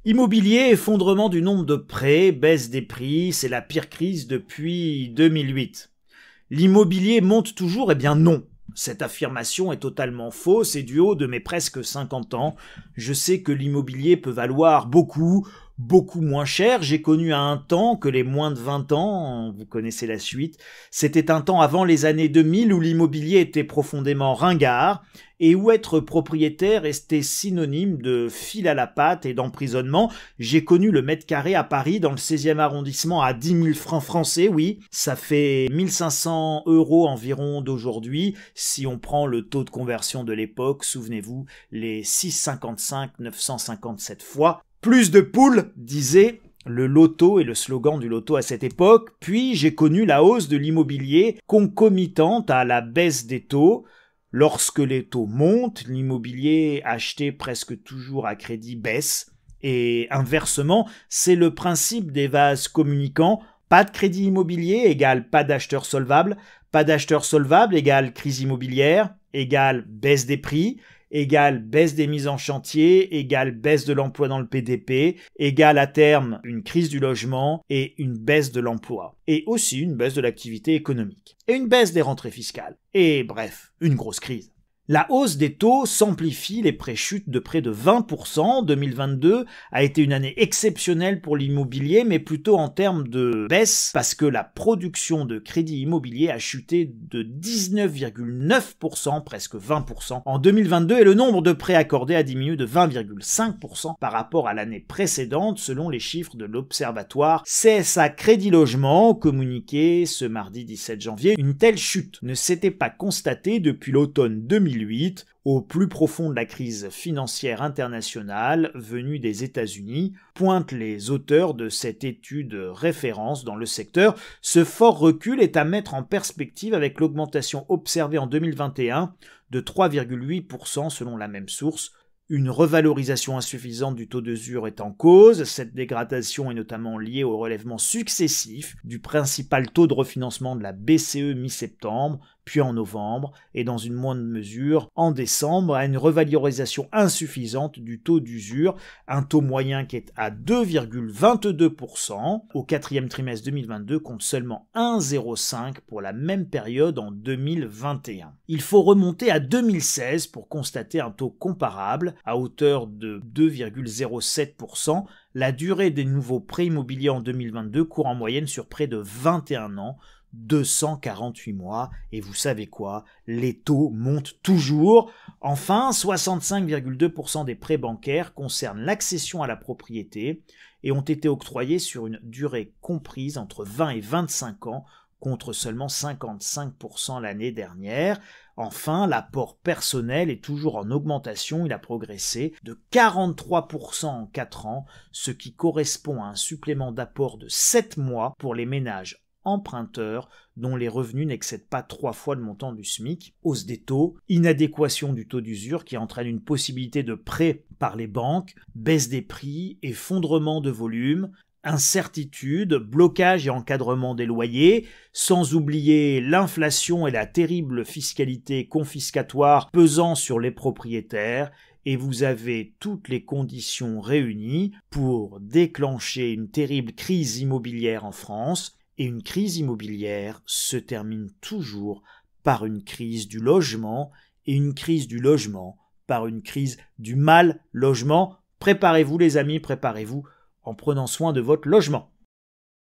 Immobilier, effondrement du nombre de prêts, baisse des prix, c'est la pire crise depuis 2008. L'immobilier monte toujours? Eh bien non. Cette affirmation est totalement fausse et du haut de mes presque 50 ans, je sais que l'immobilier peut valoir beaucoup moins cher. J'ai connu un temps que les moins de 20 ans, vous connaissez la suite, c'était un temps avant les années 2000 où l'immobilier était profondément ringard et où être propriétaire était synonyme de fil à la patte et d'emprisonnement. J'ai connu le mètre carré à Paris dans le 16e arrondissement à 10 000 francs français, oui, ça fait 1500 € environ d'aujourd'hui si on prend le taux de conversion de l'époque, souvenez-vous, les 6,55 957 fois. Plus de poules, disait le loto et le slogan du loto à cette époque, puis j'ai connu la hausse de l'immobilier concomitante à la baisse des taux. Lorsque les taux montent, l'immobilier acheté presque toujours à crédit baisse, et inversement, c'est le principe des vases communicants. Pas de crédit immobilier égale pas d'acheteur solvable égale crise immobilière, égale baisse des prix, égale baisse des mises en chantier, égale baisse de l'emploi dans le PDP, égale à terme une crise du logement et une baisse de l'emploi. Et aussi une baisse de l'activité économique. Et une baisse des rentrées fiscales. Et bref, une grosse crise. La hausse des taux s'amplifie, les prêts chutent de près de 20%. 2022 a été une année exceptionnelle pour l'immobilier, mais plutôt en termes de baisse, parce que la production de crédit immobilier a chuté de 19,9%, presque 20% en 2022, et le nombre de prêts accordés a diminué de 20,5% par rapport à l'année précédente, selon les chiffres de l'Observatoire CSA Crédit Logement, communiqué ce mardi 17 janvier. Une telle chute ne s'était pas constatée depuis l'automne 2008, au plus profond de la crise financière internationale venue des États-Unis, pointent les auteurs de cette étude référence dans le secteur. Ce fort recul est à mettre en perspective avec l'augmentation observée en 2021 de 3,8% selon la même source. Une revalorisation insuffisante du taux d'usure est en cause. Cette dégradation est notamment liée au relèvement successif du principal taux de refinancement de la BCE mi-septembre, puis en novembre, et dans une moindre mesure en décembre, à une revalorisation insuffisante du taux d'usure, un taux moyen qui est à 2,22%. Au quatrième trimestre 2022 compte seulement 1,05 pour la même période en 2021. Il faut remonter à 2016 pour constater un taux comparable, à hauteur de 2,07%. La durée des nouveaux prêts immobiliers en 2022 court en moyenne sur près de 21 ans, 248 mois, et vous savez quoi, les taux montent toujours. Enfin, 65,2% des prêts bancaires concernent l'accession à la propriété et ont été octroyés sur une durée comprise entre 20 et 25 ans, contre seulement 55% l'année dernière. Enfin, l'apport personnel est toujours en augmentation, il a progressé de 43% en 4 ans, ce qui correspond à un supplément d'apport de 7 mois pour les ménages emprunteurs dont les revenus n'excèdent pas 3 fois le montant du SMIC. Hausse des taux, inadéquation du taux d'usure qui entraîne une possibilité de prêt par les banques, baisse des prix, effondrement de volume, incertitude, blocage et encadrement des loyers, sans oublier l'inflation et la terrible fiscalité confiscatoire pesant sur les propriétaires, et vous avez toutes les conditions réunies pour déclencher une terrible crise immobilière en France. Et une crise immobilière se termine toujours par une crise du logement, et une crise du logement par une crise du mal logement. Préparez-vous les amis, préparez-vous en prenant soin de votre logement.